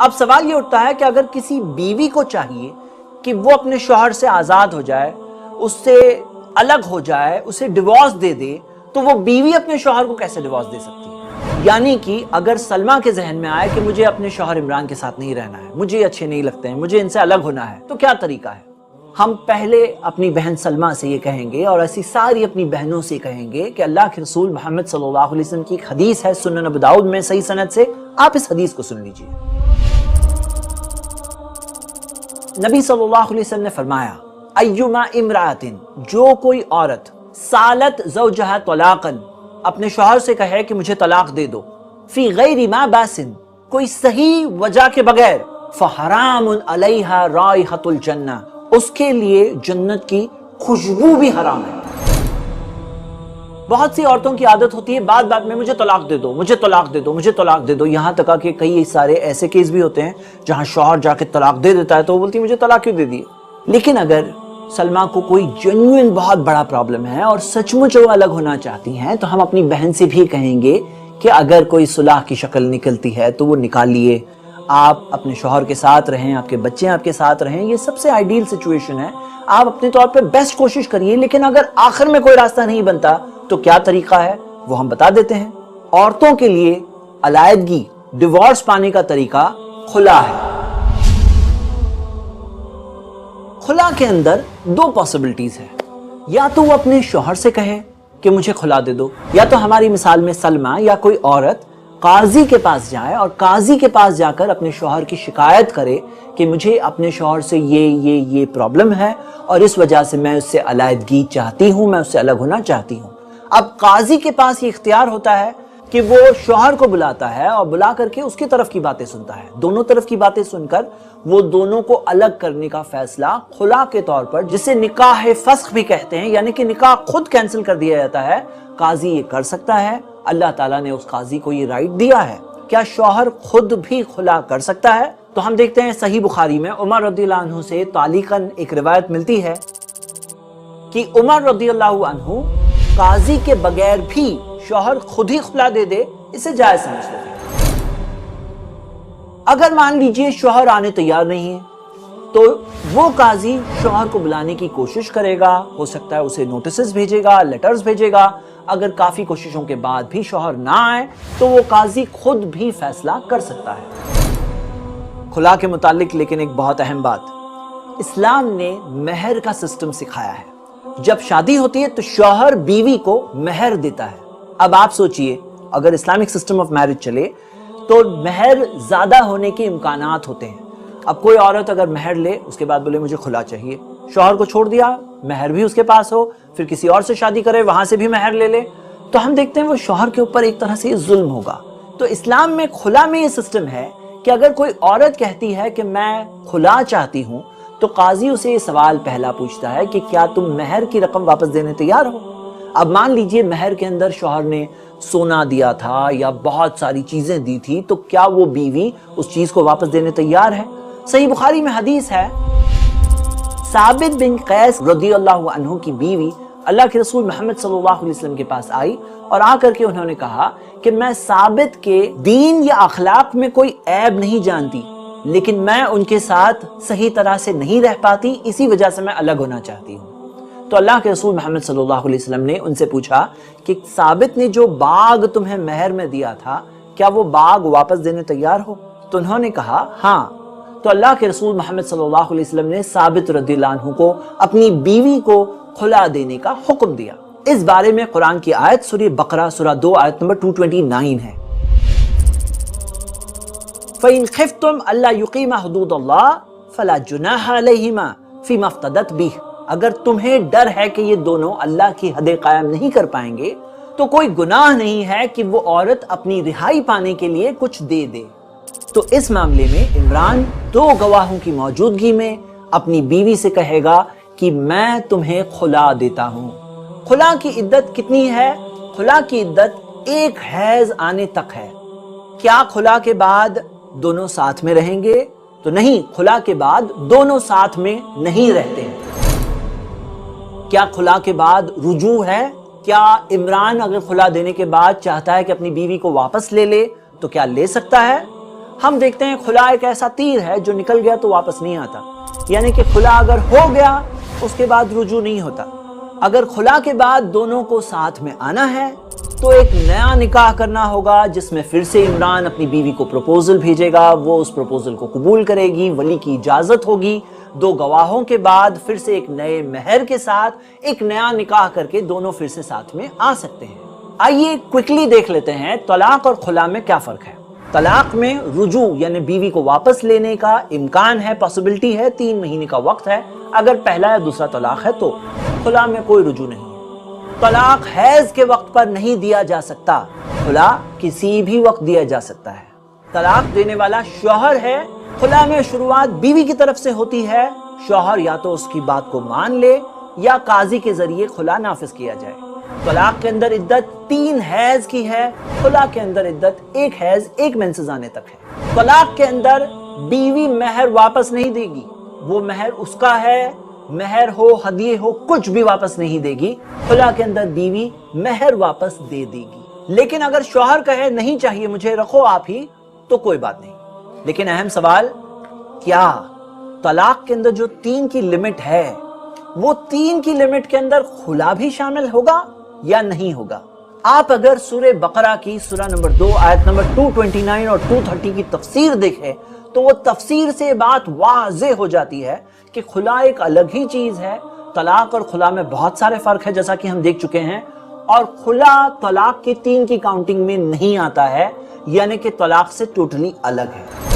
اب سوال یہ اٹھتا ہے کہ اگر کسی بیوی کو چاہیے کہ وہ اپنے شوہر سے آزاد ہو جائے، اس سے الگ ہو جائے، اسے ڈیورس دے دے، تو وہ بیوی اپنے شوہر کو کیسے ڈیورس دے سکتی ہے؟ یعنی کہ اگر سلمہ کے ذہن میں آئے کہ مجھے اپنے شوہر عمران کے ساتھ نہیں رہنا ہے، مجھے یہ اچھے نہیں لگتے ہیں، مجھے ان سے الگ ہونا ہے، تو کیا طریقہ ہے؟ ہم پہلے اپنی بہن سلمہ سے یہ کہیں گے، اور ایسی ساری اپنی بہنوں سے کہیں گے کہ اللہ کے رسول محمد صلی اللہ علیہ وسلم کی ایک حدیث ہے سنن ابو داؤد میں صحیح سند سے، آپ اس حدیث کو سن لیجئے۔ نبی صلی اللہ علیہ وسلم نے فرمایا، ایما امرأۃ، جو کوئی عورت سالت زوجہا طلاقا، اپنے شوہر سے کہے کہ مجھے طلاق دے دو، فی غیر ما باس، کوئی صحیح وجہ کے بغیر، فحرام علیہا رائحۃ الجنہ، اس کے لیے جنت کی خوشبو بھی حرام ہے۔ بہت سی عورتوں کی عادت ہوتی ہے بات بات میں مجھے طلاق دے دو، مجھے طلاق دے دو، مجھے طلاق دے دو، یہاں تک کہ کئی سارے ایسے کیس بھی ہوتے ہیں جہاں شوہر جا کے طلاق دے دیتا ہے تو وہ بولتی ہے مجھے طلاق کیوں دے دی۔ لیکن اگر سلمہ کو کوئی جینوئن بہت بڑا پرابلم ہے اور سچ مچ وہ الگ ہونا چاہتی ہیں، تو ہم اپنی بہن سے بھی کہیں گے کہ اگر کوئی صلح کی شکل نکلتی ہے تو وہ نکالیے، آپ اپنے شوہر کے ساتھ رہیں، آپ کے بچے آپ کے ساتھ رہیں، یہ سب سے آئیڈیل سچویشن ہے، آپ اپنے طور پہ بیسٹ کوشش کریے۔ لیکن اگر آخر میں کوئی راستہ نہیں بنتا تو کیا طریقہ ہے وہ ہم بتا دیتے ہیں۔ عورتوں کے لیے علیحدگی، ڈیورس پانے کا طریقہ خلا ہے۔ خلا کے اندر دو پاسبلٹیز ہیں، یا تو وہ اپنے شوہر سے کہے کہ مجھے خلا دے دو، یا تو ہماری مثال میں سلمہ یا کوئی عورت قاضی کے پاس جائے اور قاضی کے پاس جا کر اپنے شوہر کی شکایت کرے کہ مجھے اپنے شوہر سے یہ پرابلم ہے اور اس وجہ سے میں اس سے علیحدگی چاہتی ہوں، میں اس سے الگ ہونا چاہتی ہوں۔ اب قاضی کے پاس یہ اختیار ہوتا ہے کہ وہ شوہر کو بلاتا ہے اور بلا کر کے اس کی طرف کی باتیں سنتا ہے، دونوں طرف کی باتیں سن کر وہ دونوں کو الگ کرنے کا فیصلہ خلا کے طور پر، جسے نکاح فسخ بھی کہتے ہیں، یعنی کہ نکاح خود کینسل کر دیا جاتا ہے، قاضی یہ کر سکتا ہے۔ اللہ تعالیٰ نے اس قاضی کو یہ رائٹ دیا ہے۔ کیا شوہر خود بھی خلا کر سکتا ہے؟ تو ہم دیکھتے ہیں صحیح بخاری میں عمر رضی اللہ عنہ سے تعلیقاً ایک روایت ملتی ہے کہ عمر رضی اللہ عنہ قاضی کے بغیر بھی شوہر خود ہی خلا دے دے اسے جائز سمجھتے تھے۔ اگر مان لیجئے شوہر آنے تیار نہیں ہے تو وہ قاضی شوہر کو بلانے کی کوشش کرے گا، ہو سکتا ہے اسے نوٹسز بھیجے گا، لیٹرز بھیجے گا۔ اگر کافی کوششوں کے بعد بھی شوہر نہ آئے تو وہ قاضی خود بھی فیصلہ کر سکتا ہے۔ خلا کے متعلق لیکن ایک بہت اہم بات، اسلام نے مہر کا سسٹم سکھایا ہے۔ جب شادی ہوتی ہے تو شوہر بیوی کو مہر دیتا ہے۔ اب آپ سوچئے اگر اسلامک سسٹم آف میرج چلے تو مہر زیادہ ہونے کے امکانات ہوتے ہیں۔ اب کوئی عورت اگر مہر لے، اس کے بعد بولے مجھے خلا چاہیے، شوہر کو چھوڑ دیا، مہر بھی اس کے پاس ہو، پھر کسی اور سے شادی کرے، وہاں سے بھی مہر لے لے، تو ہم دیکھتے ہیں وہ شوہر کے اوپر ایک طرح سے ظلم ہوگا۔ تو اسلام میں خلا میں یہ سسٹم ہے کہ اگر کوئی عورت کہتی ہے کہ میں خلا چاہتی ہوں تو قاضی اسے یہ سوال پہلا پوچھتا ہے کہ کیا تم مہر کی رقم واپس دینے تیار ہو؟ اب مان لیجئے مہر کے اندر شوہر نے سونا دیا تھا یا بہت ساری چیزیں دی تھی، تو کیا وہ بیوی اس چیز کو واپس دینے تیار ہے؟ صحیح بخاری میں حدیث ہے، ثابت بن قیس رضی اللہ عنہ کی بیوی اللہ کے رسول محمد صلی اللہ علیہ وسلم کے پاس آئی اور آ کر کے انہوں نے کہا کہ میں ثابت کے دین یا اخلاق میں کوئی عیب نہیں جانتی، لیکن میں ان کے ساتھ صحیح طرح سے نہیں رہ پاتی، اسی وجہ سے میں الگ ہونا چاہتی ہوں۔ تو اللہ کے رسول محمد صلی اللہ علیہ وسلم نے ان سے پوچھا کہ ثابت نے جو باغ تمہیں مہر میں دیا تھا کیا وہ باغ واپس دینے تیار ہو؟ تو انہوں نے کہا ہاں۔ تو اللہ کے رسول محمد صلی اللہ علیہ وسلم نے ثابت رضی اللہ عنہ کو اپنی بیوی کو خلا دینے کا حکم دیا۔ اس بارے میں قرآن کی آیت سورہ بقرہ سورہ 2 آیت نمبر 229 ہے، فَإِنْ خِفْتُمْ أَلَّا يُقِيمَ حُدُودَ اللَّهِ فَلَا جُنَاحَ عَلَيْهِمَا فِي مَا افْتَدَتْ بِهِ، اگر تمہیں ڈر ہے کہ یہ دونوں اللہ کی حدیں قائم نہیں کر پائیں گے تو کوئی گناہ نہیں ہے کہ وہ عورت اپنی رہائی پانے کے لیے کچھ دے دے۔ تو اس معاملے میں عمران 2 گواہوں کی موجودگی میں اپنی بیوی سے کہے گا کہ میں تمہیں خلا دیتا ہوں۔ خلا کی عدت کتنی ہے؟ خلا کی عدت 1 حیض آنے تک ہے۔ کیا خلا کے بعد دونوں ساتھ میں رہیں گے؟ تو نہیں، خلا کے بعد دونوں ساتھ میں نہیں رہتے ہیں۔ کیا خلا کے بعد رجوع ہے؟ کیا عمران اگر خلا دینے کے بعد چاہتا ہے کہ اپنی بیوی کو واپس لے لے تو کیا لے سکتا ہے؟ ہم دیکھتے ہیں خلا ایک ایسا تیر ہے جو نکل گیا تو واپس نہیں آتا، یعنی کہ خلا اگر ہو گیا اس کے بعد رجوع نہیں ہوتا۔ اگر خلا کے بعد دونوں کو ساتھ میں آنا ہے تو ایک نیا نکاح کرنا ہوگا، جس میں پھر سے عمران اپنی بیوی کو پروپوزل بھیجے گا، وہ اس پروپوزل کو قبول کرے گی، ولی کی اجازت ہوگی، 2 گواہوں کے بعد پھر سے ایک نئے مہر کے ساتھ ایک نیا نکاح کر کے دونوں پھر سے ساتھ میں آ سکتے ہیں۔ آئیے کوئکلی دیکھ لیتے ہیں طلاق اور خلا میں کیا فرق ہے۔ طلاق میں رجوع یعنی بیوی کو واپس لینے کا امکان ہے، پاسبلٹی ہے، 3 مہینے کا وقت ہے اگر پہلا یا دوسرا طلاق ہے تو۔ خلا میں کوئی رجوع نہیں ہے۔ طلاق حیض کے وقت پر نہیں دیا جا سکتا، خلا کسی بھی وقت دیا جا سکتا ہے۔ طلاق دینے والا شوہر ہے، خلا میں شروعات بیوی کی طرف سے ہوتی ہے، شوہر یا تو اس کی بات کو مان لے یا قاضی کے ذریعے خلا نافذ کیا جائے۔ طلاق کے اندر عدت 3 حیض کی ہے، خلا کے اندر عدت 1 حیض 1 مینسز آنے تک ہے۔ طلاق کے اندر بیوی مہر واپس نہیں دے گی، وہ مہر اس کا ہے، مہر ہو ہدیے ہو کچھ بھی واپس نہیں دے گی۔ خلا کے اندر بیوی مہر واپس دے دے گی، لیکن اگر شوہر کہے نہیں چاہیے مجھے، رکھو آپ ہی، تو کوئی بات نہیں۔ لیکن اہم سوال، کیا طلاق کے اندر جو 3 کی لمٹ ہے وہ 3 کی لمٹ کے اندر خلا بھی شامل ہوگا یا نہیں ہوگا؟ آپ اگر سورہ بقرہ کی سورہ نمبر 2 آیت نمبر 229 اور 230 کی تفسیر دیکھیں تو وہ تفسیر سے بات واضح ہو جاتی ہے کہ خلا ایک الگ ہی چیز ہے۔ طلاق اور خلا میں بہت سارے فرق ہے جیسا کہ ہم دیکھ چکے ہیں، اور خلا طلاق کی 3 کی کاؤنٹنگ میں نہیں آتا ہے، یعنی کہ طلاق سے ٹوٹلی الگ ہے۔